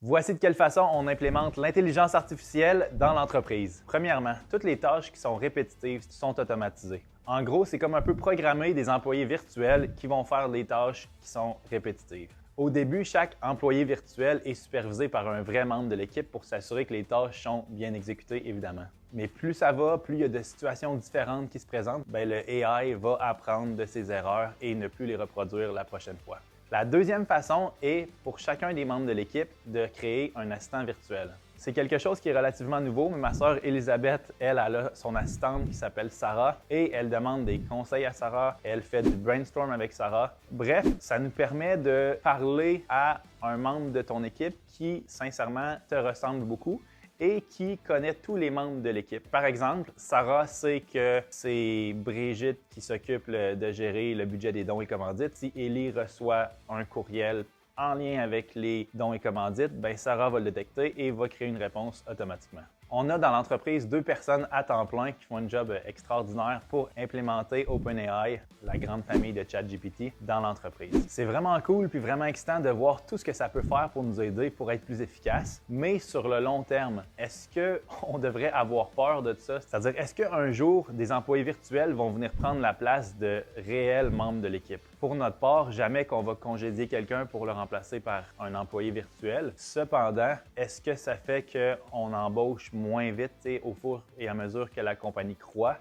Voici de quelle façon on implémente l'intelligence artificielle dans l'entreprise. Premièrement, toutes les tâches qui sont répétitives sont automatisées. En gros, c'est comme un peu programmer des employés virtuels qui vont faire des tâches qui sont répétitives. Au début, chaque employé virtuel est supervisé par un vrai membre de l'équipe pour s'assurer que les tâches sont bien exécutées, évidemment. Mais plus ça va, plus il y a de situations différentes qui se présentent, le AI va apprendre de ses erreurs et ne plus les reproduire la prochaine fois. La deuxième façon est pour chacun des membres de l'équipe de créer un assistant virtuel. C'est quelque chose qui est relativement nouveau, mais ma sœur Elisabeth, elle a son assistante qui s'appelle Sarah et elle demande des conseils à Sarah, elle fait du brainstorm avec Sarah. Bref, ça nous permet de parler à un membre de ton équipe qui, sincèrement, te ressemble beaucoup et qui connaît tous les membres de l'équipe. Par exemple, Sarah sait que c'est Brigitte qui s'occupe de gérer le budget des dons et commandites. Si Ellie reçoit un courriel en lien avec les dons et commandites, Sarah va le détecter et va créer une réponse automatiquement. On a dans l'entreprise 2 personnes à temps plein qui font un job extraordinaire pour implémenter OpenAI, la grande famille de ChatGPT, dans l'entreprise. C'est vraiment cool puis vraiment excitant de voir tout ce que ça peut faire pour nous aider pour être plus efficace. Mais sur le long terme, est-ce qu'on devrait avoir peur de ça? C'est-à-dire, est-ce qu'un jour, des employés virtuels vont venir prendre la place de réels membres de l'équipe? Pour notre part, jamais qu'on va congédier quelqu'un pour le remplacer par un employé virtuel. Cependant, est-ce que ça fait qu'on embauche moins vite au fur et à mesure que la compagnie croît?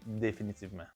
Définitivement.